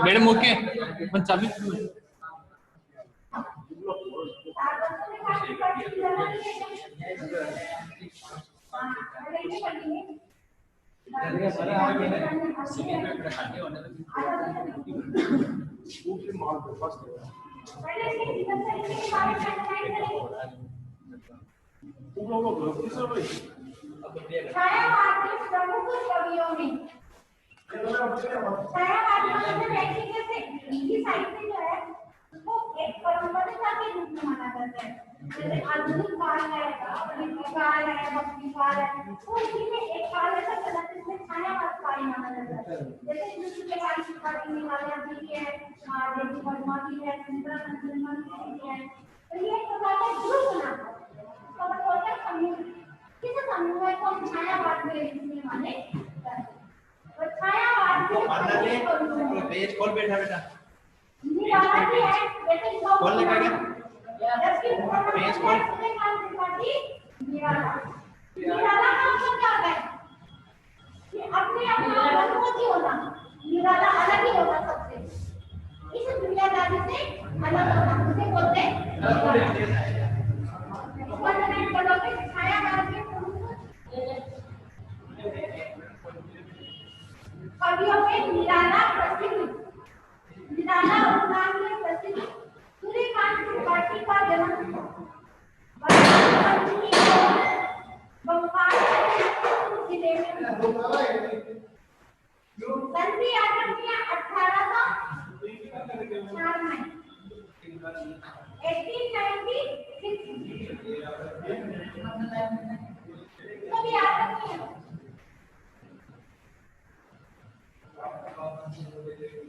Madam okay पण चाबी छायावाद के प्रमुख कवियों में छायावाद जैसे इनकी साइड से जो है वो एक परंपरा के रूप में माना जाता है। जैसे आधुनिक काल है, काल है, भक्ति काल है, तो इसी में एक काल ऐसा चला जिसमें छायावाद काल माना जाता है। जैसे युद्ध के काल की बात निकाला भी है, देवी वर्मा की है, सुंदरा नंदन की है, तो ये एक प्रकार का ग्रुप बनाता है। तो बोलते हैं समूह, किस समूह को छायावाद में लिखने वाले तो छायावाद के पेज खोल बैठा बेटा निराला भी है, जैसे खोल लगा क्या पेज खोल निराला का मतलब क्या होता है कि अपने अपना अनुभूति होना। निराला अलग ही होगा सबसे, इस दुनियादारी से अलग होना, उसे बोलते हैं छायावाद के कवियों में निराला प्रसिद्ध, निराला उपनाम में प्रसिद्ध सूर्यकांत त्रिपाठी का जन्म बंगाल जिले में तंत्री आश्रम किया 1804 में 1896 सभी याद रखिए।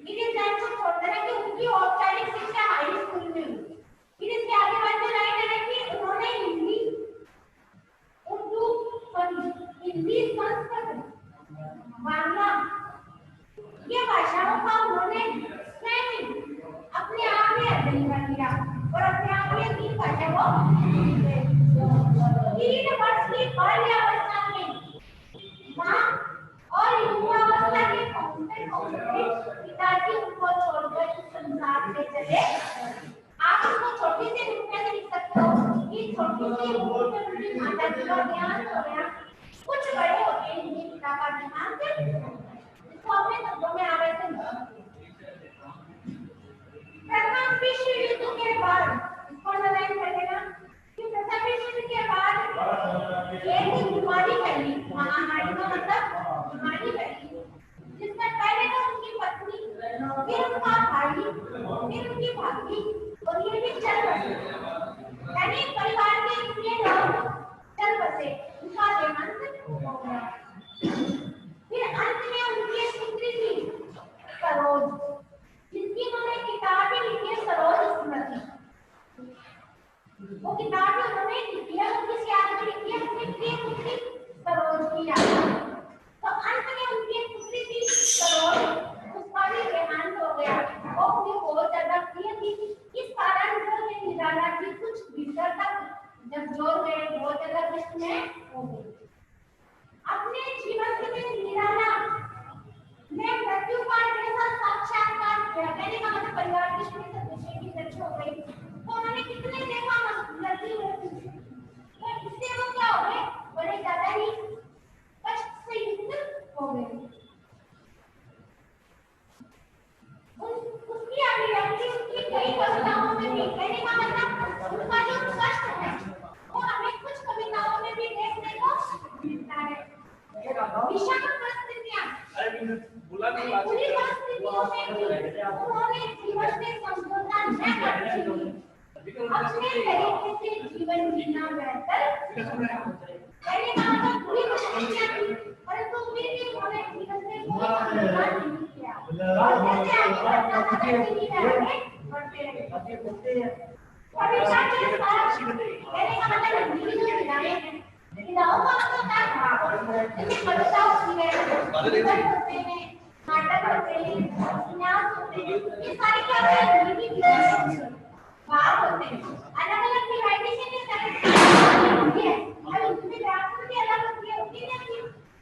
इन्हें ध्यान से छोड़ना है कि उनकी औपचारिक शिक्षा हाई स्कूल में हुई। फिर इसके आगे बढ़ते लाइन है कि उन्होंने हिंदी, उर्दू, हिंदी, संस्कृत, बांग्ला ये भाषाओं का उन्होंने स्वयं अपने आप ही अध्ययन कर लिया और अपने आप ही 3 भाषा को 3 वर्ष की बाल्यावस्था में मां और युवावस्था के पहुंचते पिताजी उनको छोड़कर इस संसार से चले। आप उसको छोटी सी रूप में लिख सकते हो कि छोटी सी रूप में उनकी माता जी का ज्ञान हो गया, कुछ बड़े होते हैं इनके पिता का देहांत, इसको अपने शब्दों में आगे से प्रथम विश्व युद्ध के बाद इसको लाइन कर देना कि प्रथम विश्व युद्ध के बाद एक बीमारी फैली, महामारी का मतलब बीमारी फैली, जिसमें पहले तो उनकी पत्नी, फिर उनका भाई, फिर उनकी भाभी और ये भी चल बसे, यानी परिवार के इतने लोग चल बसे, उनका देहांत हो गया। फिर अंत में उनकी एक पुत्री थी सरोज, जिसकी उन्होंने किताब ही लिखी है सरोज स्मृति। वो किताब उन्होंने लिखी है, उनकी याद में लिखी है अपनी प्रिय पुत्री सरोज की याद। तो अंत में उनकी एक पुत्री थी सरोज, उसका भी देहांत हो गया और उन्हें बहुत ज्यादा प्रिय थी। इस कारण जो निराला जी कुछ भीतर तक जब जोर गए बहुत ज्यादा कष्ट में हो गए। अपने जीवन में निराला ने मृत्यु का जैसा साक्षात्कार किया, कहने का मतलब परिवार के सदस्य की मृत्यु हो गई तो उन्होंने कितने देखा मृत्यु, तो इससे वो क्या हो गए, बड़े ज्यादा ही कष्ट से युक्त हो गए। उसकी अभिव्यक्ति उनकी कई कविताओं में भी, कहने का मतलब उनका जो कष्ट है वो हमें कुछ कविताओं में भी देखने को मिलता है। विषम परिस्थितियां, बुरी परिस्थितियों में भी उन्होंने जीवन से समझौता न करते हुए अपने तरीके से जीवन जीना बेहतर समझा। कहने का मतलब बुरी परिस्थितियां थी परंतु फिर भी उन्होंने जीवन से कोई समझौता नहीं किया और जैसे आगे बढ़ना था वैसे ही आगे बढ़ते रहे। कविता के साथ कहने का मतलब हिंदी जो विधाएं हैं, विधाओं का मतलब क्या है, जैसे कविता होती है, होते हैं, नाटक होते हैं, उपन्यास होते हैं, ये सारी क्या होते हैं, हिंदी विधाएं भाव होते हैं। अलग अलग वैरायटी से ये सारी होती है और इसमें व्याकरण भी अलग होती है,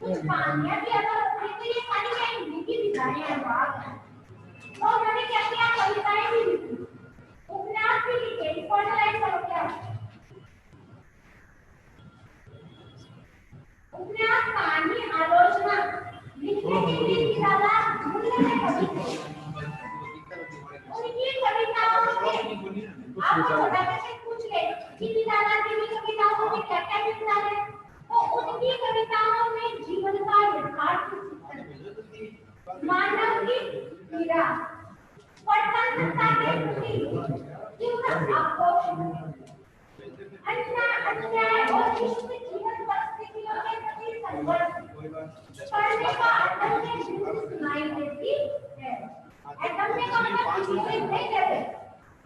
कुछ कहानियां भी अलग होती है, तो ये सारी क्या हिंदी कविताएं अनुवाद हैं। तो मैंने क्या किया, कविताएं भी लिखी, उपन्यास भी लिखे। इम्पोर्टेंट लाइन करो क्या, उपन्यास, कहानी, आलोचना लिखने के लिए ज्यादा मूल्य में कवि थे। उनकी कविताओं में आपको फटाफट से पूछ ले कि दीदाना जी की कविताओं में क्या क्या मिलता है, तो उनकी कविताओं में जीवन का यथार्थ चित्रण, मानव की पीड़ा, स्वतंत्रता के प्रति तीव्र आक्रोश, अन्याय और विश्व जीवन परिस्थितियों के प्रति संघर्ष पढ़ने का अदम्य गूंज सुनाई देती है। अदम्य का मतलब किसी नहीं कहते,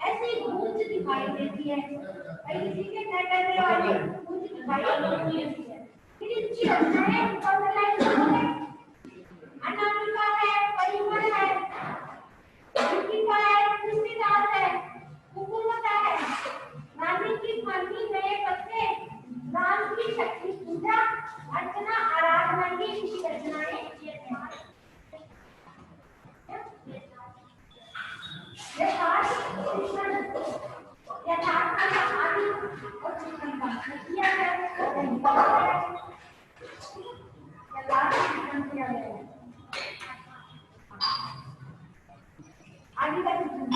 ऐसी गूंज दिखाई देती है, किसी के न करने वाली गूंज दिखाई देती है। इनकी रचनाएं पंद्रह अनामिका है, परिमल है, दीपिका है, खुशीदार है, हुकूमत है, रानी की फांसी में पत्ते, राम की शक्ति पूजा, अर्चना, आराधना की इनकी रचनाएं यथार्थ का आदि और चिंतन का किया है, यथार्थ चिंतन किया गया है। आगे का चिंतन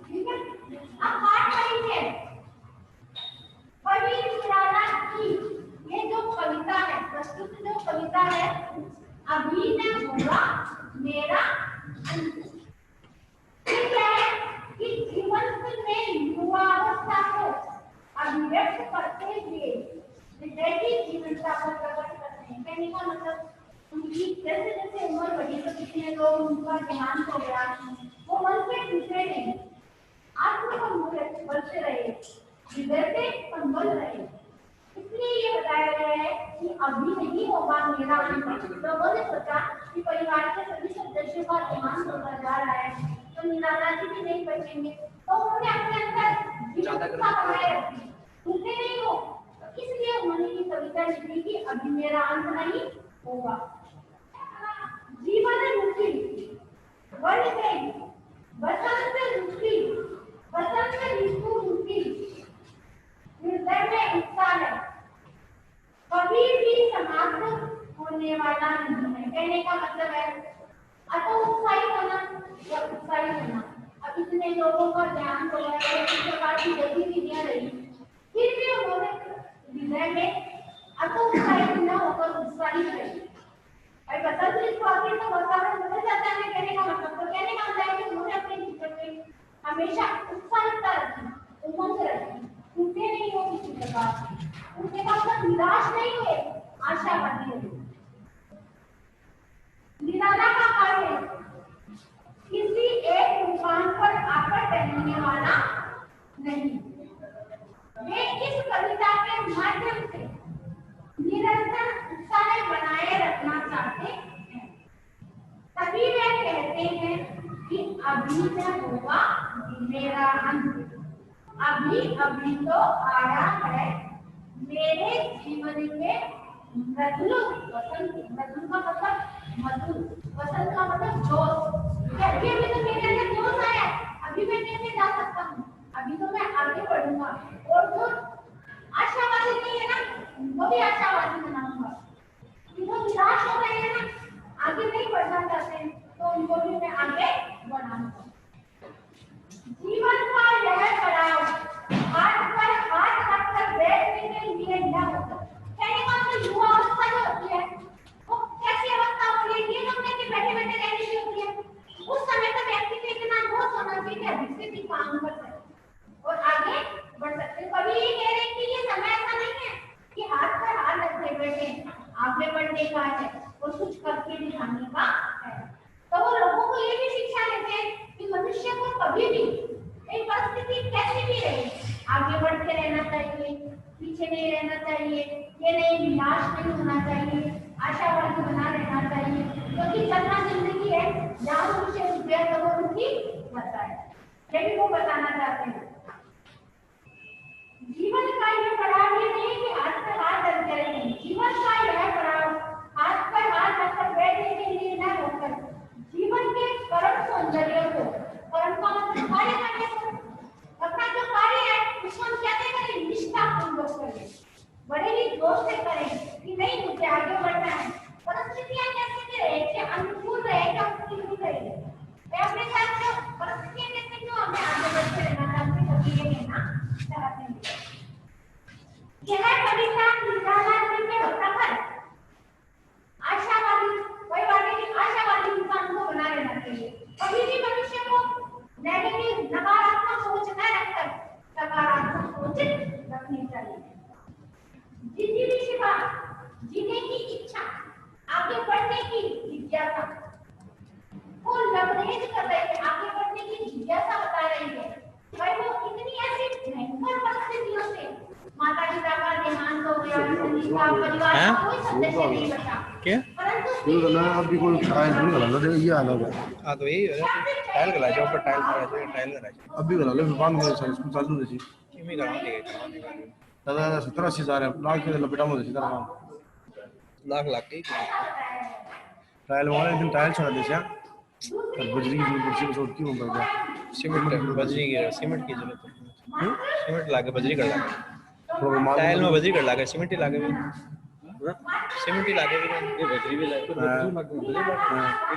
ठीक है। अब बात करेंगे कवि निराला की ये जो कविता है, प्रस्तुत जो कविता है, अभी न होगा मेरा अंत। क्या है कि जीवन में युवावस्था को अभिव्यक्त करते हुए विद्यार्थी जीवनता को प्रकट करते हैं। कहने का मतलब उनकी जैसे जैसे उम्र बढ़ी तो कितने लोग उनका ध्यान हो गया, वो मन से टूटे नहीं, आत्म को बढ़ते रहे, बिगड़ते संभल रहे। इसलिए ये बताया गया है कि अभी नहीं होगा मेरा अंत। लोगों ने सोचा कि परिवार के सभी सदस्यों का देहांत होता जा रहा है, तो निराला जी भी नहीं बचेंगे, तो उन्होंने अपने अंदर जिज्ञासा बनाए रखी, टूटे नहीं हो, इसलिए उन्होंने ये कविता लिखी कि अभी मेरा अंत नहीं होगा। जीवन रुकी, बढ़ गई, बसंत रुकी, बसंत ऋतु रुकी, हृदय में उत्साह है, कभी भी समाप्त होने वाला नहीं है। कहने का मतलब है अतो उत्साही होना या उत्साही होना। अब इतने लोगों का ध्यान हो गया है, इस प्रकार की गतिविधियां रही, फिर भी उन्होंने हृदय में अतो उत्साही न होकर उत्साही रही। और बसंत ऋतु आती है तो वातावरण बदल जाता है। कहने का मतलब तो कहने का मतलब है कि उन्होंने अपने जीवन में हमेशा उत्साहिता रखी, उमंग रखी, टूटे नहीं हो किसी प्रकार से, उनके पास निराश नहीं हुए, आशावादी हुए। निराला का कार्य किसी एक मुकाम पर आकर टहलने वाला नहीं, वे इस कविता के माध्यम से निरंतर उत्साह बनाए रखना चाहते हैं। तभी वे कहते हैं कि अभी न होगा मेरा अंत, अभी अभी तो आया है मेरे जीवन में मधुर वसंत। मधुर का मतलब मधुर, वसंत का मतलब जोश। अभी अभी तो मेरे अंदर जोश आया, अभी मैं कैसे जा सकता हूँ, अभी तो मैं आगे बढ़ूंगा। और जो आशावादी नहीं है ना, वो भी आशावादी बनाऊंगा। जो निराश हो रहे हैं ना, आगे नहीं बढ़ना चाहते हैं, तो उनको भी मैं आगे बढ़ाऊंगा। जीवन का यह पड़ाव हाथ पर हाथ रखकर बैठने के लिए न होता। कहने का मतलब युवा अवस्था जो होती है, वो कैसी अवस्था होती है, ये समझे कि बैठे बैठे रहने की होती है। उस समय तो व्यक्ति को इतना होश होना चाहिए कि अधिक से अधिक काम कर सके और आगे बढ़ सकते। कभी ये कह रहे कि ये समय ऐसा नहीं है कि हाथ पर हाथ रखे बैठे आगे बढ़ने का है और कुछ करके दिखाने का है। तो वो लोगों को ये भी शिक्षा देते हैं कि मनुष्य को कभी भी एक परिस्थिति कैसी भी रहे, आगे बढ़ते रहना चाहिए, पीछे नहीं रहना चाहिए, ये नहीं निराश नहीं होना चाहिए, आशावादी बना रहना चाहिए, क्योंकि चलना जिंदगी है, जहाँ मनुष्य रुपया तो वो रुकी जाता है। यही वो बताना चाहते हैं। जीवन का यह पड़ाव ये नहीं कि हाथ पर हाथ रख जाएंगे, जीवन का यह पड़ाव हाथ पर हाथ मुझे आगे बढ़ना है। परिस्थितियां कैसे भी रहे, क्या अनुकूल रहे क्या प्रतिकूल रहे, मैं अपने साथ जो परिस्थितियां कैसे क्यों हमें आगे बढ़ते रहना चाहते हैं, कभी ये कहना चाहते हैं। यह कविता निराला जी के सफल आशावादी वही बात है कि आशावादी इंसान को बना रहना चाहिए। कभी भी मनुष्य को नेगेटिव नकारात्मक सोच न रखकर सकारात्मक सोच रखनी चाहिए। जिंदगी शिवा जीने की इच्छा, आगे बढ़ने की जिज्ञासा, वो लबरेज कर रहे हैं, आगे बढ़ने की जिज्ञासा बता रही है। पर वो इतनी ऐसी भयंकर परिस्थितियों से माता पिता का देहांत हो गया, सभी का परिवार का कोई सदस्य नहीं बचा, क्या परंतु ये करना है अभी कोई टाइल नहीं लगा दे ये हाल है हाँ तो यही है टाइल गला जाओ ऊपर टाइल लगा जाओ टाइल लगा जाओ अभी लगा ले बांध दे सर इसको चालू दे किमी कराओगे दादा 70-80 हजार है लाख के लपेटा में सीधा काम लाख लाख के टाइल वाले दिन टाइल छोड़ दे से और बजरी की कुर्सी पे छोड़ क्यों कर गया सीमेंट बजरी की सीमेंट की जरूरत है सीमेंट लाके बजरी कर लागे तो माल टाइल में बजरी कर लागे सीमेंट ही लागे भी सीमेंट ही लागे भी ये बजरी भी लागे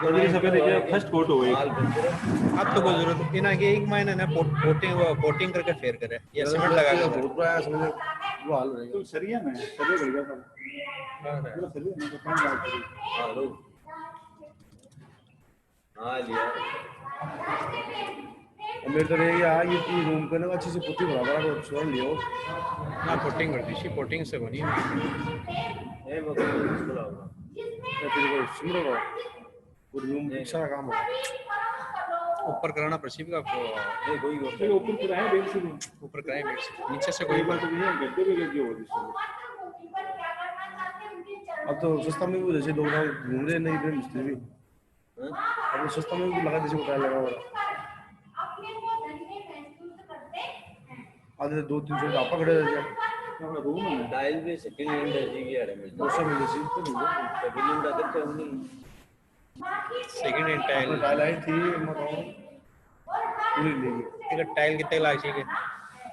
बजरी सफेद है फर्स्ट कोट हो गई अब तो कोई जरूरत नहीं ना कि एक महीना ना पोटिंग करके फेर करे या सीमेंट लगा के बहुत बड़ा समझ वो हाल रहेगा तो सरिया में सरिया बढ़ गया सब पूरा सरिया में तो कम बात करी हां लो हां लिया मेरे तो रह गया ये की रूम को ना अच्छे से पुट्टी बराबर को छोड़ लियो ना पोटिंग कर दी सी पोटिंग से बनी ए वो इसको लाओ या फिर कोई सुन रहा वो रूम सारा काम है ऊपर कराना प्रसीप का ए कोई और ये ऊपर पूरा है बेड से भी ऊपर कराए बेड से नीचे से कोई कोई बात नहीं है गद्दे पे लगी हो जिसको अब तो सस्ता में भी जैसे लोग घूम रहे नहीं फिर मिस्त्री भी अब तो सस्ता में भी लगा जैसे टाइल लगा हुआ आधे 2-3 सौ आपा खड़े रह जाए अपना रूम है टाइल पे सेकंड हैंड है जी यार मेरे 200 मिले सी सेकंड हैंड का कितना हमने सेकंड हैंड टाइल टाइल आई थी मतलब पूरी लेगी एक टाइल कितने लाग चाहिए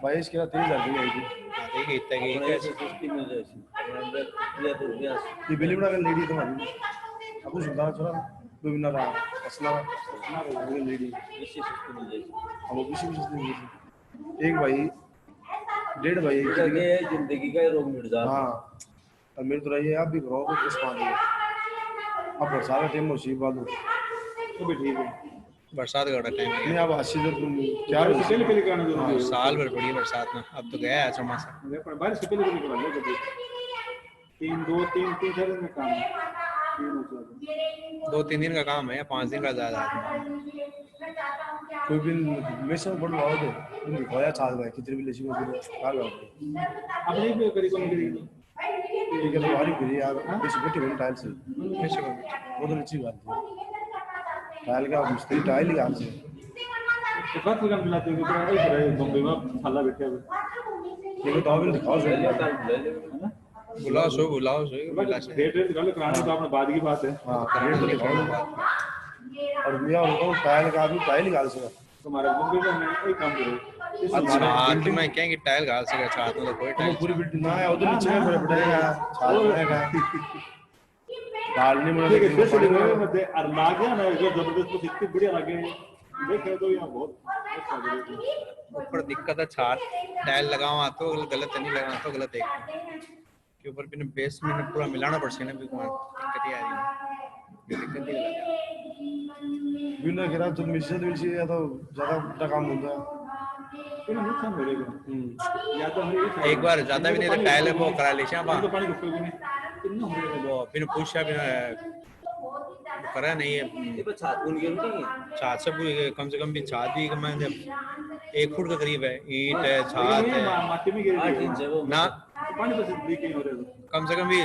22 के 30,000 की आई थी ठीक है इतना की ऐसे सस्ती मिल जाए अंदर या तो रुपया ये बिल्ली बना कर लेडी तुम्हारी अब सुधार चला कोई ना रहा असला लेडी इससे सस्ती मिल जाए अब वो किसी भी चीज नहीं एक भाई डेढ़ भाई जगह है जिंदगी का रोग मिट जा हाँ और मेरे तो रही है आप भी घरों को किस पानी अब बरसात का टाइम मुसीबत बात हो तो भी ठीक है बरसात का टाइम है नहीं अब 80 जो तुम क्या बारिश से पहले करना जरूरी है साल भर पड़ी है बरसात में अब तो गया है चौमासा पर बारिश से पहले निकलवा ले कभी 3 4 दिन में काम है 3 हो जाएगा 2-3 दिन का काम है या 5 दिन का ज्यादा कोई भी मिशन पड़ रहा हो तो तुम दिखाया चाल भाई कितने भी लेसी को क्या लो अब नहीं भी करी कौन करेगी ये तो भारी करी यार किसी बैठे बैठे टाइल से वो तो अच्छी बात है टाइल का मिस्त्री टाइल ही हाथ से तो बात काम दिलाते हो तो ऐसे रहे बम्बई में साला बैठे हुए ये तो अभी दिखाओ ले ले सर ले ले बुलाओ सो बुलाओ रेट गाले कराने तो अपने बाद की बात है हाँ रेट तो दिखाओ और भैया उनको टाइल का भी टाइल ही हाथ से तुम्हारे मुंबई में मैं एक काम करो अच्छा हाथ में क्या कि टाइल घाल सके छात में तो कोई वो टाइल पूरी बिल्डिंग ना है उधर नीचे में पड़ेगा छाल रहेगा डालने में ठीक है जैसे लगे मत और लागे ना जो जबरदस्त तो इतनी बढ़िया लगे देखे तो यहाँ बहुत अच्छा लगे ऊपर दिक्कत है छात टाइल लगाओ तो गलत नहीं लगाओ तो गलत है के ऊपर भी बेस में पूरा मिलाना पड़से ना भी कोई दिक्कत ही आ रही है दिक्कत ही है बिना गिरा तो मिशन या तो ज्यादा बड़ा काम होता है फिर नुकसान हो जाएगा या तो हमें एक बार ज्यादा भी नहीं तो टाइल वो करा ले पानी तो पानी रुकोगे नहीं कितना हो जाएगा वो फिर पूछा भी करा नहीं है ये पर छात उनकी नहीं है छात से भी कम से कम भी छात भी कम है 1 फुट के करीब है ईंट है छात है माटी में गिर 8 इंच है वो ना पानी बस लीक नहीं हो रहा कम से कम भी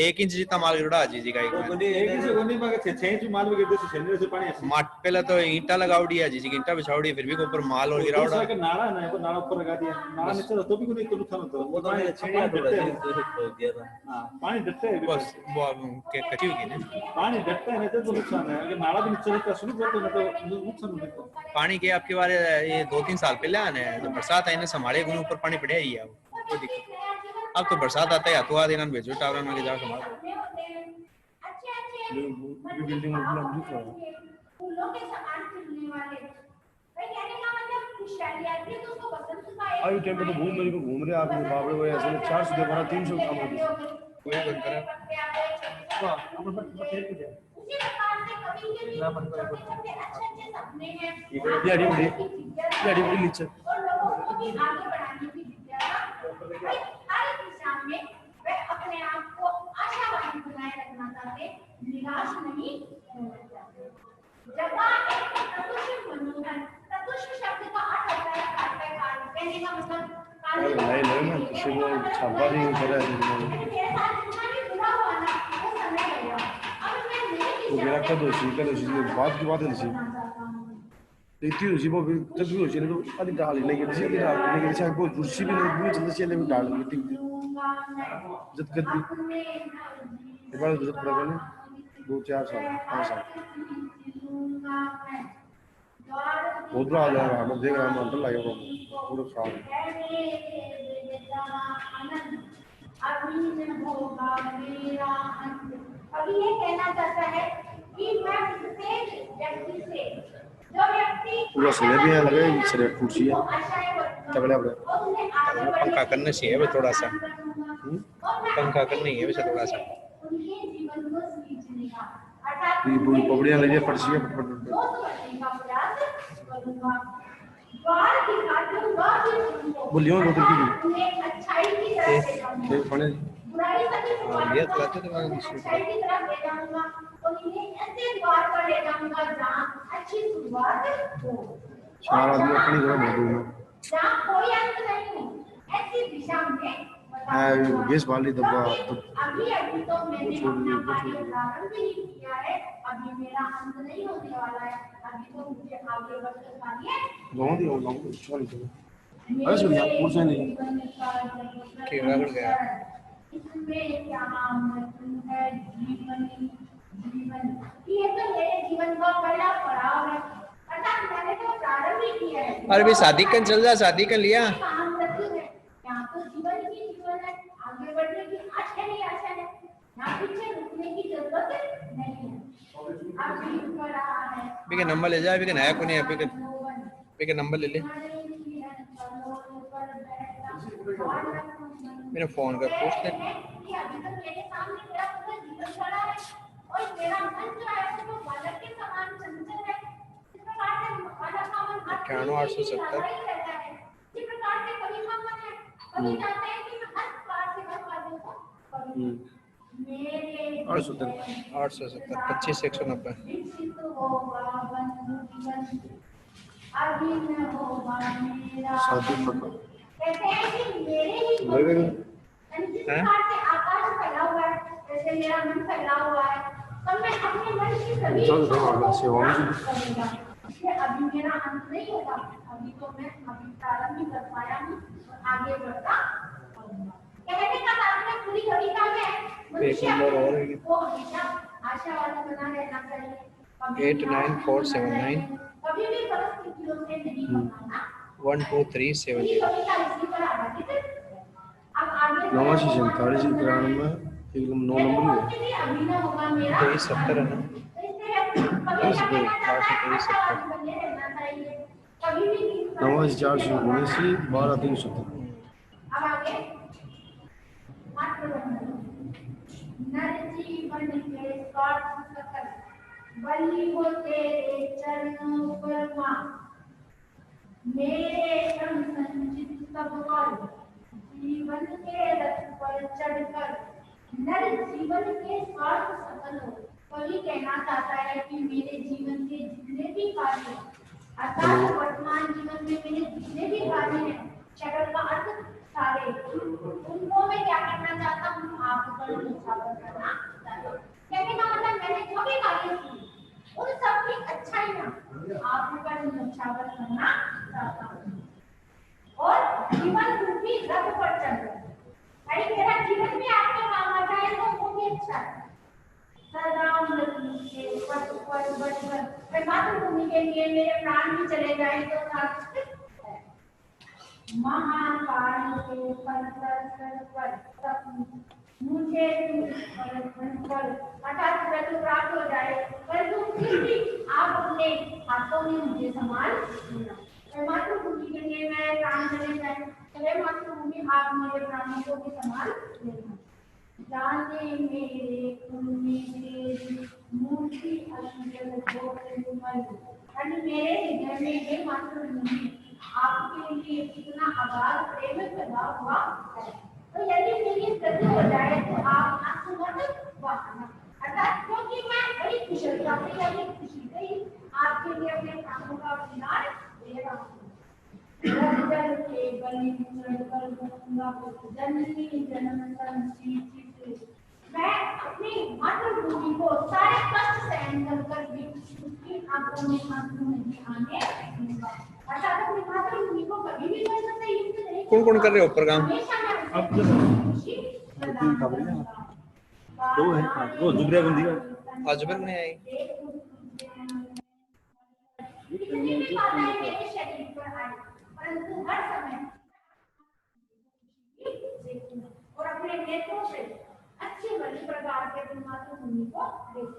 1 इंच जितना माल गिरा जी का एक में कोनी एक से गोनी में 6 इंच माल में गिरते से छेने से पानी ऐसे माट पहले तो ईंटा लगाउड़ी है जी ईंटा बिछाउड़ी फिर भी के ऊपर माल और गिराउड़ा दूसरा का नाला है ना वो नाला ऊपर लगा दिया नाला नीचे तो भी कोई नुकसान होता वो तो मैंने छेड़िया तो दिया था हां पानी डटता है बस वो के कची होगी ना पानी डटता है ना तो नुकसान है अगर नाला भी नीचे रहता शुरू करते ना तो नुकसान होता है पानी के आपके बारे ये 2-3 साल पहले आने जब बरसात आई ना हमारे गुण ऊपर पानी पड़े ही है कोई दिक्कत अब तो बरसात आता है तो आ देना भेजो टावर में जाओ संभाल बिल्डिंग में लंबी है। फूलों के समान खिलने वाले, भाई कहने का मतलब खुशहाली आती है तो उसको बसंत का एक आई टाइम पे तो घूम रही घूम रहे आप बाप रे, वो ऐसे 400 दे 300 काम कर दिया। कोई बंद करा हां अपन बट बटेर के दे उसी प्रकार से कवि के भी छोटे-छोटे अच्छे-अच्छे सपने हैं। ये अड़ी बड़ी नीचे और लोगों को भी आगे बढ़ाने की जिज्ञासा, भाई हर दिशा में वे अपने आप को आशावादी बनाए रखना चाहते, निराश नहीं होना चाहते। जगह एक प्रतुष्ट मनोहर, प्रतुष्ट शब्द का अर्थ होता है काल, कहने का मतलब नहीं नहीं ना किसी को छापा नहीं करे मेरे साथ जितना भी बुरा हुआ ना वो समय गया। अब मैं नई वो मेरा का दोषी बात की बात है सी इतनी उसी वो जब भी होची तो आदि डाल नहीं के किसी डाल नहीं के किसी को रुचि भी नहीं चलता चले भी डाल के ठीक जब कभी एक बार जरूरत पड़ेगा ना 2-4 साल 5 साल बहुत बुरा हाल है हम देख रहे हैं अंदर लगेगा पूरा खराब अभी ये कहना चाहता है कि मैं प्रत्येक व्यक्ति से जो व्यक्ति पूरा समय भी है लगे शरीर कुर्सी है तगड़ा बड़ा पंखा करना चाहिए भी थोड़ा सा, पंखा करना ही है वैसे थोड़ा सा। उनके जीवन को सींचने का ये पूरी पपड़ियां लगी है पर्ची है दोस्त बनने का प्रयास करूंगा। द्वार दिखाऊंगा कि तुमको बोलियो दो की उन्हें अच्छाई की तरफ ले जाऊंगा, ये पढ़े बुराई से भी ये तो लाते तो मैं अच्छाई की तरफ ले जाऊंगा और इन्हें ऐसे द्वार पर ले जाऊंगा जहाँ अच्छी शुरुआत हो, चार आदमी अपनी जगह मौजूद है जहाँ कोई अंत नहीं हो, ऐसी दिशा में गैस वाली दब्बा अभी अभी तो मैंने अपना कार्य प्रारंभ ही किया है, अभी मेरा अंत नहीं होने वाला है, अभी तो मुझे आगे बढ़कर कार्य गांव दी गांव सॉरी अरे सुनिए पूछ नहीं ठीक रगड़ गया। इसमें क्या मतलब है जीवन जीवन ये तो मेरे जीवन का पहला पड़ाव है, अर्थात मैंने तो प्रारंभ ही किया है। अरे भाई शादी कर चल जा, शादी कर लिया। काम रखी है यहाँ तो जीवन ही जीवन है, आगे बढ़ने की आशा ही आशा है, यहाँ पीछे रुकने की जरूरत नहीं है। अभी पड़ा है भी के नंबर ले जा, भी के नया को नहीं है, भी के नंबर ले ले। मेरा फोन कर पूछ ले। कि अभी तक मेरे सामने मेरा पूरा जीवन खड़ा है और मेरा मन जो है वो बालक के समान चंचल है। इस प्रकार से बालक का मन 91,870 रहता है। इस प्रकार से कवि का मन है, कवि चाहते हैं कि मैं हर प्रकार से हर कार्यों को करूं। मेरे 870 25,190 विकसित होगा बंधु जीवन, अभिन्न होगा मेरा शादी पक्का कहते हैं कि मेरे ही जिस प्रकार से आकाश फैला हुआ है जैसे मेरा मन फैला हुआ है, तब मैं अपने मन की सभी करूंगा। इसलिए अभी मेरा अंत नहीं होगा, अभी तो मैं अभी प्रारंभ ही कर पाया हूँ और आगे बढ़ता रहूंगा। कहने का तात्पर्य पूरी कविता में मनुष्य को हमेशा आशावादी बना रहना चाहिए। 89479 कभी भी परिस्थितियों से नहीं घबराना। 12370 नवासी 47 93 एकदम 9 नंबर है 2370 है ना। 89 479 12 370 अब आगे नर जीवन के स्वार्थ सकल बलि हो तेरे चरणों पर मां, मेरे श्रम संचित सब फल जीवन के रथ पर चढ़कर नर जीवन के स्वार्थ सफल हो। कवि कहना चाहता है कि मेरे जीवन के जितने भी कार्य अर्थात वर्तमान जीवन में मेरे जितने भी कार्य हैं, शकल का अर्थ सारे, उनको मैं क्या करना चाहता हूँ, आप पर न्यौछावर करना चाहता हूँ। कहने का मतलब मैंने जो भी कार्य किए उन सब की अच्छाई में आप पर न्यौछावर करना चाहता हूँ और जीवन रूपी रथ पर चढ़कर भाई मेरा जीवन भी आपके काम आ जाए तो वो भी अच्छा है। सदा उन्नति के पथ पर बढ़कर मैं मातृभूमि के लिए मेरे प्राण भी चले जाए तो सार्थक है। महाकाल के पर मुझे पर अर्थात प्रति प्राप्त हो जाए, परंतु फिर भी आप अपने हाथों में मुझे संभाल लेना। मैं मातृभूमि के लिए मैं काम करने जाए, तो मातृभूमि आप मेरे प्राणों को भी संभाल लेना। जाने मेरे पुण्य तेरी मूर्ति अशुद्ध गोपनीय, यानी मेरे हृदय में ये मातृभूमि आपके लिए कितना अगाध प्रेम पैदा हुआ है। तो यदि मेरी गति हो जाए तो आप आंसू मत बहाना, अर्थात क्योंकि मैं बड़ी कुशलता से यानी खुशी से ही आपके लिए अपने कामों का विचार दे रहा हूँ। जल के बलि कर दूंगा जननी जन्म संचित, मैं अपनी मातृभूमि को सारे कष्ट सहन कर भी उसकी आंखों में आंसू नहीं आने दूंगा। अर्थात अपनी मातृभूमि को कभी भी कष्ट से युक्त नहीं। कौन कौन कर रहे हो ऊपर काम? अब खुशी तीन खबरें हैं, दो है, वो जुबरिया बंदी का आज नहीं आई। कितनी भी बाधाएं मेरे शरीर पर आई, परंतु हर समय और अपने नेत्रों से अच्छे भली प्रकार के अपनी मातृभूमि को देखो।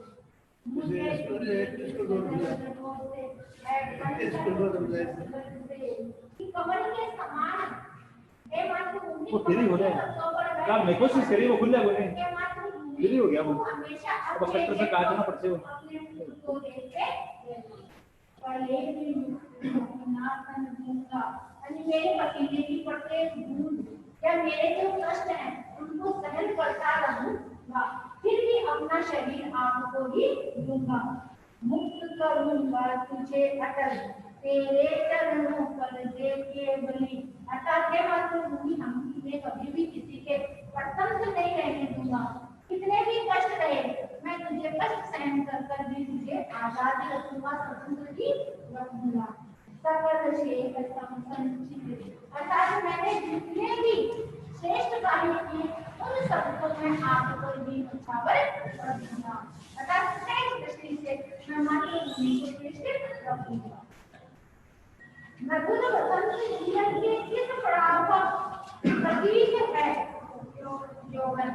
कमल के समान हे मातृभूमि वो फ्री हो जाए काम मैं कोशिश करी, वो खुल जाए, बोले फ्री हो गया वो, अब सेक्टर से काटना पड़ते हो। मेरे पसीने की पड़ते बूंद या मेरे जो कष्ट हैं उनको सहन करता रहूंगा, फिर भी अपना शरीर आपको ही दूंगा। मुक्त करूंगा तुझे अटल तेरे चरणों पर दे के बलि, अर्थात ये मातृभूमि हम कभी भी किसी के परतंत्र नहीं रहने दूंगा। कितने भी कष्ट रहे मैं तुझे कष्ट सहन कर भी तुझे आजाद रखूंगा, स्वतंत्र ही रखूंगा। सकल शेख संचित, अर्थात मैंने जितने भी श्रेष्ठ कार्य किए उन सबको मैं आपको भी न्यौछावर रखूंगा, अर्थात श्रेष्ठ दृष्टि से मैं मातृभूमि को श्रेष्ठ रखूंगा। मधुर वसंत जीवन के किस पड़ाव का प्रतीक है यौवन,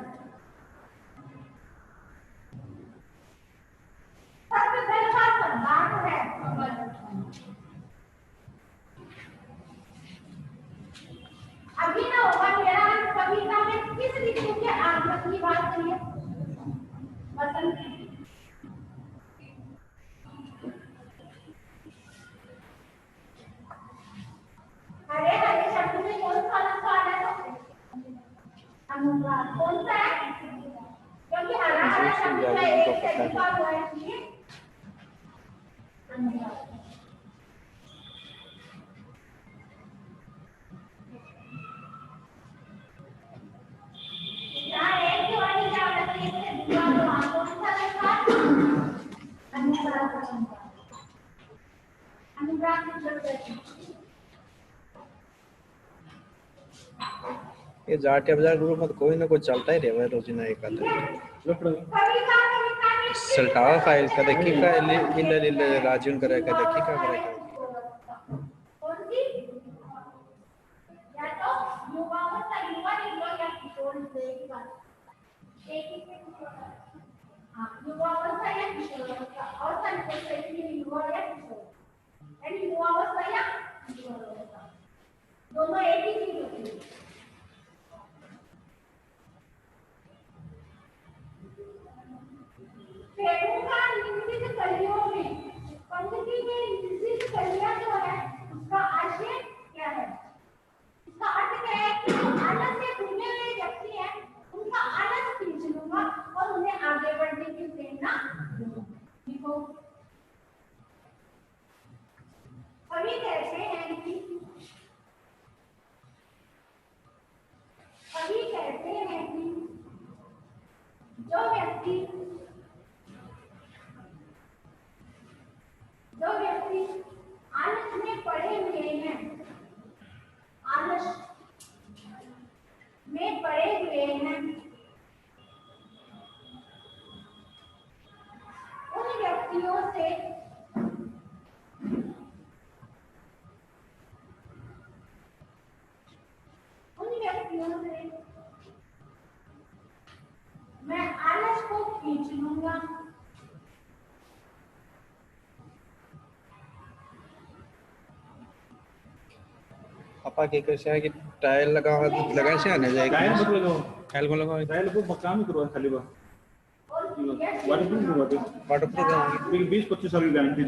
सत्य का सम्मान है कमल। अभी ना होगा मेरा कविता में किस ऋतु के आगमन की बात करिए, वसंत की। अरे हरे शब्द में कौन सा अनुस्वार है? अनुस्वार कौन सा है? क्योंकि हरा हरा शब्द का एक से लिखा हुआ है, इसलिए अनुस्वार। ये जाटिया बाजार ग्रुप में कोई ना कोई चलता ही रहे रोजिना एक आधा सल्टावा फाइल का देखी का इल्ल राजून करे का देखी का करे का या तो युवावस्था युवा निकलो या किशोर निकलो, एक ही युवावस्था या किशोरावस्था, अवस्था निकल सकती है युवा या किशोर, यानी युवावस्था या किशोरावस्था दोनों एक ही चीज होती है। पेड़ों का निश्चित कलियों में पंक्ति में निश्चित कलियां जो है उसका आशय क्या है? इसका अर्थ क्या है कि जो आलस से घूमने वाले व्यक्ति हैं उनका आलस खींच लूंगा और उन्हें आगे बढ़ने की प्रेरणा दूंगा। देखो कवि कहते हैं कि जो व्यक्ति आलस में पड़े हुए हैं, आलस में पड़े हुए हैं, उन व्यक्तियों से पापा के कैसे है कि टाइल लगा हुआ तो लगा से आने जाएगा टाइल मत लगाओ, टाइल को लगाओ टाइल को काम ही करवा खाली बा वाटरप्रूफ करवाते वाटरप्रूफ कराएंगे 20-25 साल की गारंटी है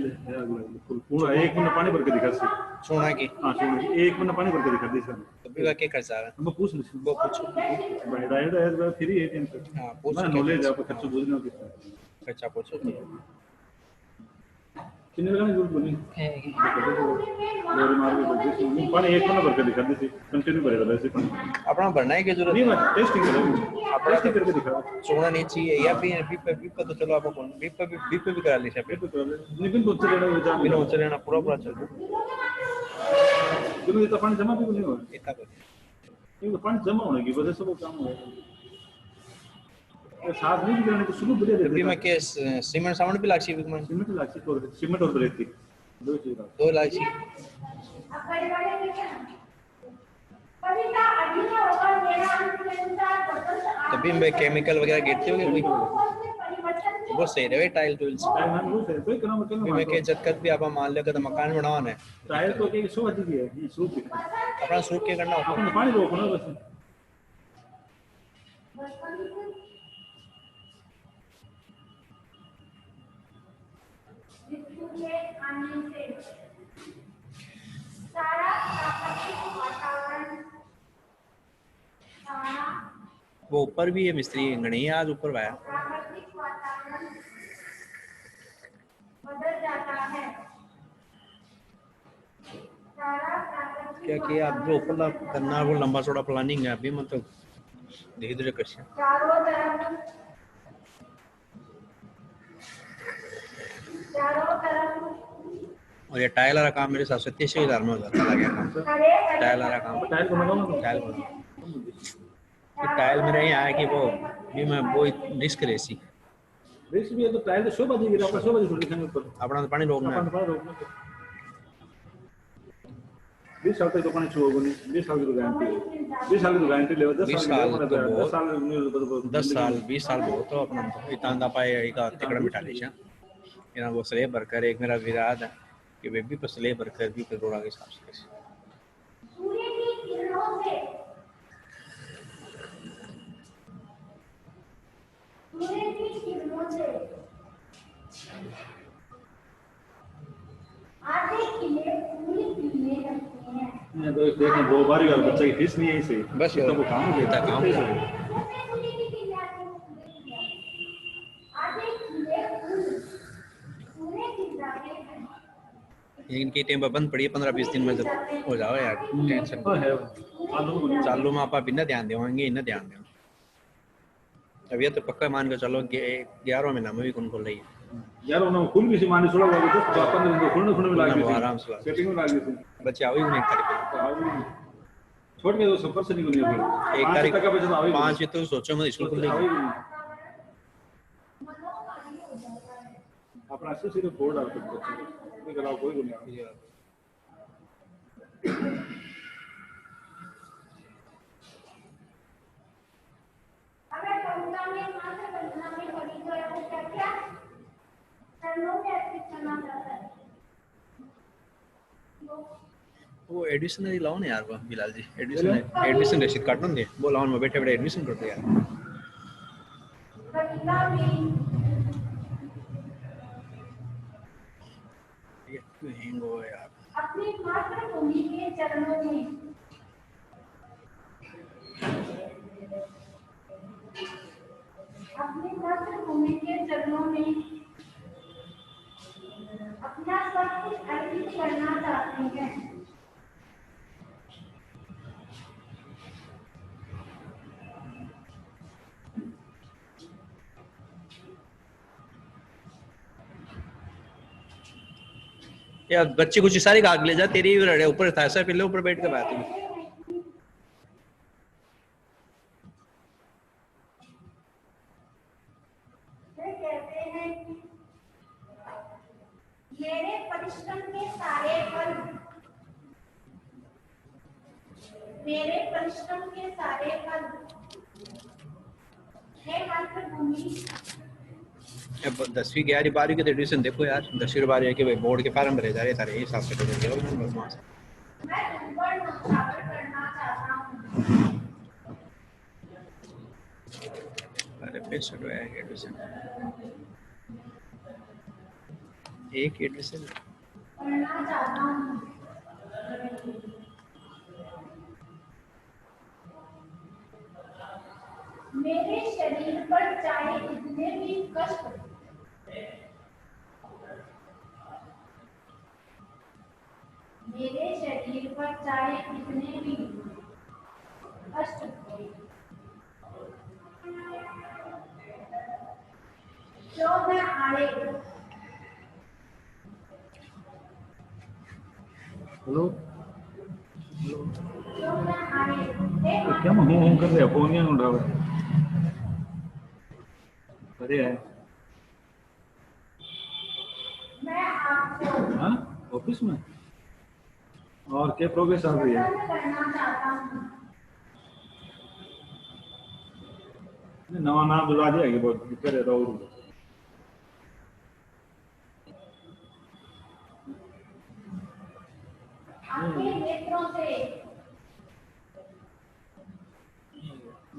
बिल्कुल पूरा 1 महीना पानी भर के दिखा सी सोना की हां सुनो 1 महीना पानी भर के दिखा दी सर तभी का क्या खर्चा है हम पूछ ली वो पूछो बड़ा है फ्री है इन पर हाँ पूछो ना क्या नॉलेज आप खर्च बुझना कितना खर्चा पूछो कितने लगाने जरूरत बनी और मार के बजे से पानी 1 महीना भर के दिखा दी थी कंटिन्यू भरेगा वैसे पानी अपना भरना है की जरूरत नहीं मैं टेस्टिंग करो आप टेस्टिंग करके दिखाओ सोना नहीं चाहिए या भी तो चलो आपको कौन भी पे भी करा ली फिर तो कर ले निपिन तो चले ना जाम बिना चले ना पूरा पूरा चल क्योंकि इतना पानी जमा भी नहीं हो इतना कर क्योंकि पानी जमा होने की वजह से वो काम हो ये साथ नहीं करने तो शुरू बढ़िया अभी देते मैं के सीमेंट साउंड भी लागसी भी मैं सीमेंट लाची और सीमेंट और रेती दो चीज दो लागसी अब बड़े-बड़े देखे ना कविता अभी ना होगा मेरा अनुसार बदल तभी मैं केमिकल वगैरह गिरते होंगे कोई परिवर्तन वो सही रहे टाइल टूल्स टाइम हम वो है कोई काम करना भी मैं के जत्कत भी आप मान लो कि मकान बनाना है टाइल तो के सो अच्छी है ये सूप है अपना सूख के करना होगा अपन पानी रोको ना बस के आने से सारा प्राकृतिक वातावरण सारा वो ऊपर भी है मिस्त्री गणी आज ऊपर वाया प्राकृतिक वातावरण बदल जाता है सारा प्राकृतिक क्या किया आप जो ऊपर करना वो लंबा चौड़ा प्लानिंग है अभी मतलब धीरे धीरे कर चारों तरफ और ये टाइल वाला काम मेरे हिसाब से 30,000 में हो जाता लग गया काम टाइल वाला काम टाइल को लगाओ ना टाइल टाइल मेरे यहाँ आया कि वो भी मैं वो रिस्क रेसी रिस्क भी है तो टाइल तो शोभा देगी आपका शोभा थोड़ी दिखाने ऊपर अपना तो पानी रोकना अपन पानी रोकना 20 साल तक तो पानी छुओगे नहीं 20 साल की तो गारंटी है 20 साल की तो गारंटी ले 10 साल 10 साल 20 साल बहुत तो अपना इतना पाए एक तिकड़ा बिठा लीजिए ये वो स्लेब भरकर एक मेरा विराद है कि वे भी पर स्लेब भरकर भी करोड़ा के हिसाब से सूर्य की किरणों से आधे किले पूरी पीने लगते हैं मैं तो देखना 2 बार का बच्चा की फीस नहीं है इसे बस तो वो काम देता काम आधे किले पूरे गिर जाते हैं इनकी टीम बंद पड़ी है 15-20 दिन में जब हो जाओ यार टेंशन तो है चालू में आप बिना ध्यान देंगे इन्हें ध्यान दें अब ये तो पक्का मान के चलो 11 महीना में भी कौन खोल रही है यार उन्होंने खुल भी सी मानी छोड़ा हुआ तो 15 दिन को खुलने में लग गई आराम से सेटिंग में लग गई थी बच्चे आओ ही नहीं तारीख छोड़ के तो सफर से निकल गया एक तारीख का बचत आवे 5 तो सोचो मैं स्कूल खुल रही अपना से सिर्फ बोर्ड आ सकते कोई गलाव कोई नहीं अगर कविता में मात्र कल्पना में पड़ी तो ऐसा क्या क्या चरणों में अर्पित करना चाहता है वो एडमिशन नहीं लाओ ना यार वो बिलाल जी एडमिशन रसीद काटो दे वो लाओ में बैठे बैठे एडमिशन कर दो यार कविता में ये क्यों हैंग हो यार अपनी मातृभूमि के चरणों में अपनी मातृभूमि के चरणों में अपना सब कुछ अर्पित करना चाहते हैं यार बच्चे कुछ सारी आग ले जा तेरी भी रड़े ऊपर था ऐसा पहले ऊपर बैठ के बात है वे कहते हैं कि मेरे परिश्रम के सारे फल हे मातृभूमि 10वीं 11वीं 12वीं के एडमिशन देखो यार 10वीं 12वीं के बोर्ड के फॉर्म भरे जा रहे सारे हिसाब से कर देंगे मैं ऊपर नौछावर 65 हुआ है एडमिशन, एक एडमिशन पढ़ना चाहता हूँ। मेरे शरीर पर चाहे कितने भी कष्ट हो, मेरे शरीर पर चाहे कितने भी कष्ट हो, जो मैं आए हेलो जो मैं आए क्या मैं हूँ कर रहे फोन नहीं उठा रहा। अरे है मैं आपको हाँ ऑफिस में और क्या प्रोग्रेस आ रही है? पसंद करना चाहता हूँ। नवा नाम बुला दिया कि बहुत करे राहुल। आपके नेत्रों से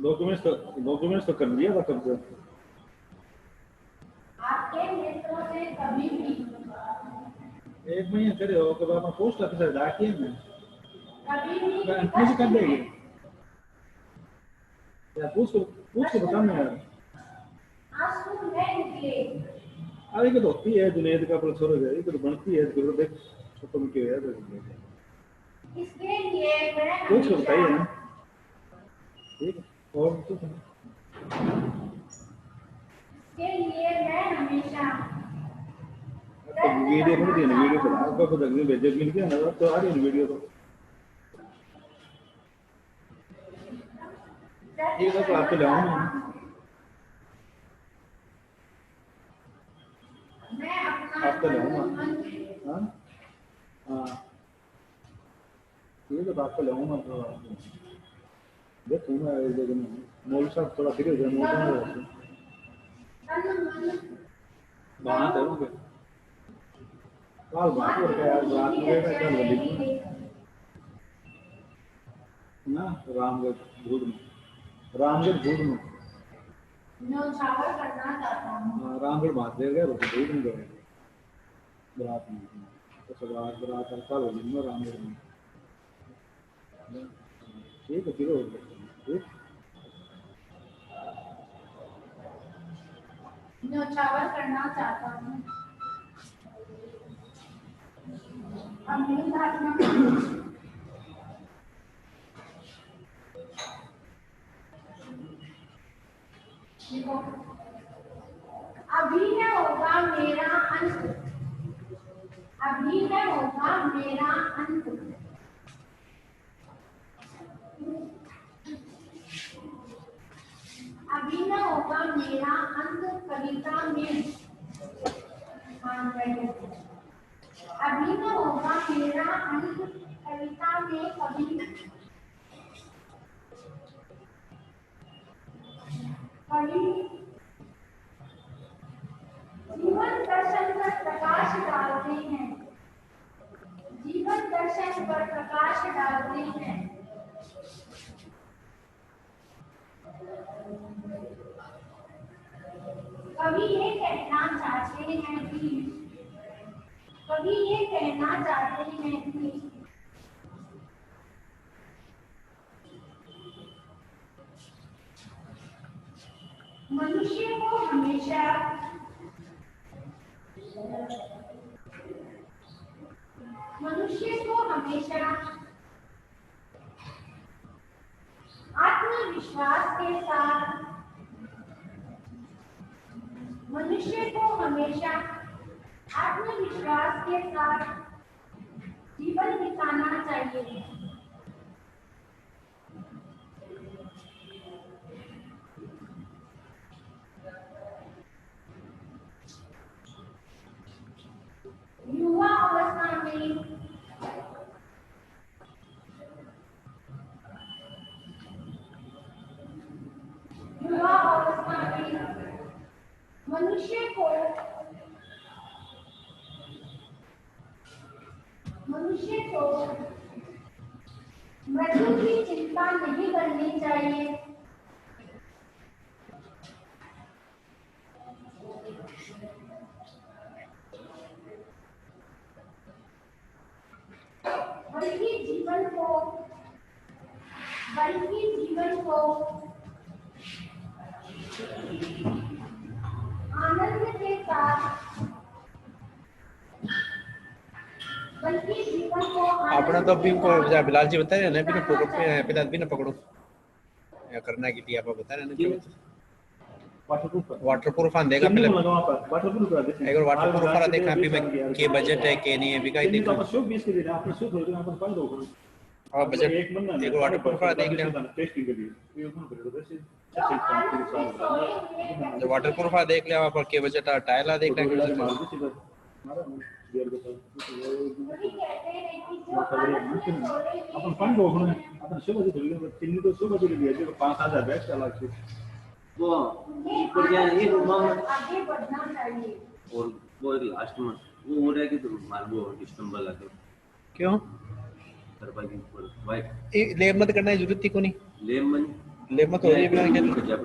डॉक्यूमेंट्स तो कर लिया था कब से। आपके नेत्रों से कभी भी एक महीने करे हो के बाद पोस्ट ऑफिस डाकिए में कभी भी मुझे कर देगी या पूछ के बताना यार। आंसू नहीं निकले। अरे ये तो होती है जुनेद का पर छोड़ गया ये तो बनती है तो देख खत्म क्यों है इसके लिए मैं पूछ के बताइए ना ठीक है। और तो इसके लिए मैं हमेशा वीडियो को देना वीडियो को आपका खुद अगले भेजे मिल गया ना तो आ रही है वीडियो तो ये तो आपको लाऊंगा मैं अपना आपको लाऊंगा हाँ हाँ ये तो आपको लाऊंगा तो देखूंगा एक जगह में मौल साहब थोड़ा फिर हो जाए मौल बात है उनके काल बात हो रहा है रात में का चल रही ना रामगढ़ भूड में न्यौछावर करना चाहता हूँ। रामगढ़ बात दे गया रोटी भूड में गए बरात में तो सब बरात कल हो गई रामगढ़ में ठीक है फिर हो ठीक न्यौछावर करना चाहता हूँ। अमीन धारणा देखो अभी है होगा मेरा अंत, अभी है होगा मेरा अंत, अभी न होगा मेरा अंत कविता में अभी न होगा मेरा अंत कविता में कभी जीवन दर्शन पर प्रकाश डालते हैं, जीवन दर्शन पर प्रकाश डालते हैं। कवि ये कहना चाहते हैं कि कवि ये कहना चाहते हैं कि मनुष्य को हमेशा आत्मविश्वास के साथ मनुष्य को हमेशा आत्मविश्वास के साथ जीवन बिताना चाहिए। युवा अवस्था में मनुष्य को मृत्यु की चिंता नहीं करनी चाहिए। बल्कि जीवन को अपना तो अभी को बिलाल जी बता रहे हैं ना भी ना पकड़ पे बिलाल भी ना पकड़ो या करना की थी आप बता रहे हैं ना वाटरप्रूफ आंदेगा पहले वाटरप्रूफ कर देते हैं अगर वाटरप्रूफ वाला देखना भी मैं के बजट है के नहीं है भी का नहीं तो देखना आप 20 के दिन आपने शो थोड़ी आप बंद हो गए और बजट एक महीना एक वाटरप्रूफ वाला देख लेना टेस्टिंग के लिए ये कौन करेगा वैसे अच्छा काम के साथ जो वाटरप्रूफ वाला देख लिया आप के बजट टायर ला देख लेंगे मार दे सीधा मारा बियर के साथ वही कहते हैं कि जो अपन फंड हो गए अपन शो बजे धोले तीन तो शो बजे लिए जो 5000 बैग चला के वो ऊपर क्या ये रूम आगे बढ़ना चाहिए और वो लास्ट में वो हो रहा है कि तो मालूम हो दिसंबर लगे क्यों दरबार के ऊपर वाइट ये लेब मत करने की जरूरत थी को नहीं लेमन लेब मत हो रही है बिना के जब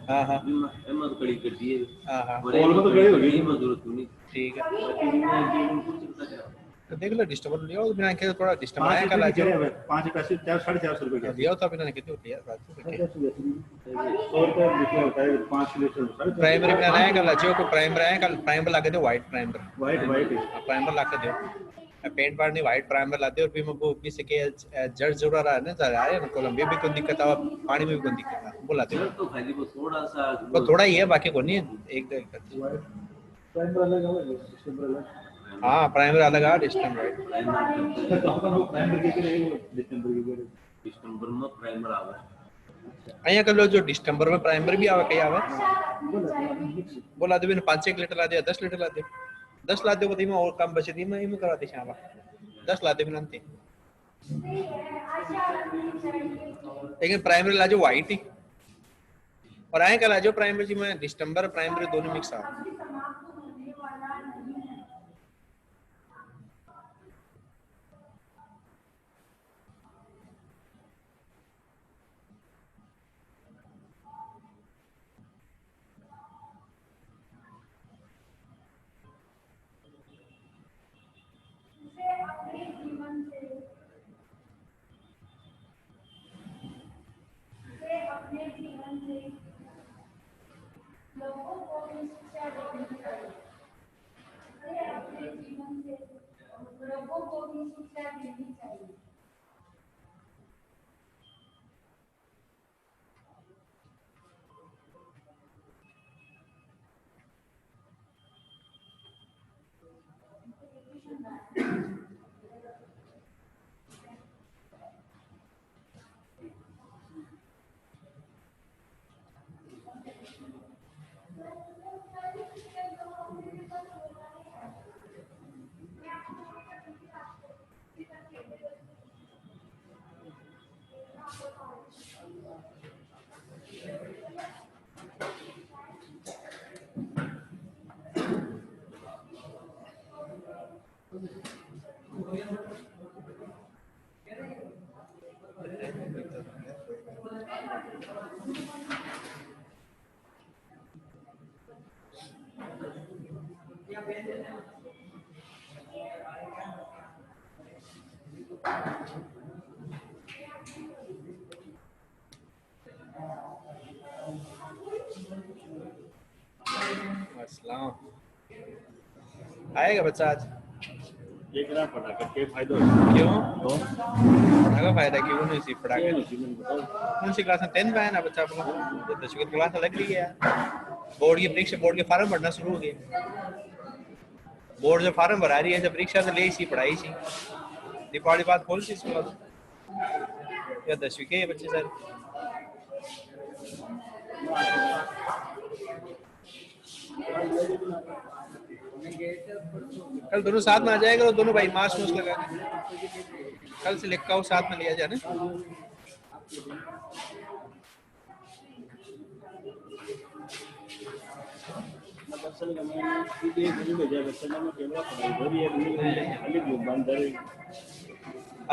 हां हां एम तो कड़ी कर दिए हां हां और में तो कड़ी हो गई जरूरत नहीं ठीक है वही कहना है तो देख लो डिस्टर्ब लिया बिना के थोड़ा डिस्टर्ब आया कल आज 5 पैसे 4.5 रुपए का लिया तो बिना कितने होती है रात को 100 रुपए लिखा होता है 5 लीटर प्राइमरी में आया कल जो को प्राइमर आया कल प्राइमर लगा दो व्हाइट प्राइमर वाइट प्राइमर ला के दो पेंट पार्ट नहीं व्हाइट प्राइमर लाते और भी वो भी से के जड़ जुड़ा रहा है ना जरा आया ना कोलंबिया भी कोई दिक्कत आ पानी में भी कोई दिक्कत आ बोला दे तो खाली वो थोड़ा सा वो थोड़ा ही है बाकी को नहीं है एक दो प्राइमर अलग है डिस्टेंबर अलग हां प्राइमर अलग है डिस्टेंस राइट तो अपन वो प्राइमर के लिए डिस्टेंबर के लिए दिसंबर में प्राइमर आवे अया कर लो जो दिसंबर में प्राइमर भी आवे कई आवे बोला दे बिन 5 लीटर ला दे 10 लीटर ला दे 10 ला दे वो में और कम बचे दी मैं इम करा दे शाम 10 ला दे बिन अंते लेकिन प्राइमरी ला जो व्हाइट ही और आए कल जो प्राइमरी जी में दिसंबर प्राइमरी दोनों मिक्स आ अपने जीवन से लोगों को भी शिक्षा देनी चाहिए अपने जीवन से लोगों को भी शिक्षा देनी चाहिए अस्सलाम आएगा बच्चा आज एक ग्राम पटा करके फायदा क्यों तो अगर फायदा क्यों नहीं सी पढ़ा के जीवन बताओ कौन सी क्लास में 10 में है ना बच्चा अपना 10वीं की क्लास लग रही है बोर्ड की परीक्षा बोर्ड के फार्म भरना शुरू हो गए बोर्ड जो फार्म भरा रही है जब परीक्षा से ले सी पढ़ाई सी दीपावली बाद खोल सी स्कूल या 10वीं के बच्चे सर कल दोनों साथ में आ जाएगा और दोनों भाई मास्क मुस्क लगा कल से लिखा हो साथ में लिया जाए ना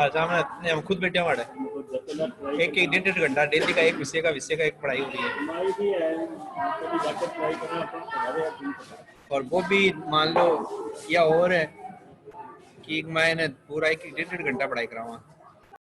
सामने हम खुद बैठे हमारे एक एक डेढ़ घंटा डेली का एक विषय का एक पढ़ाई हो रही है और वो भी मान लो या और है कि मैंने पूरा एक डेढ़ घंटा पढ़ाई कराऊंगा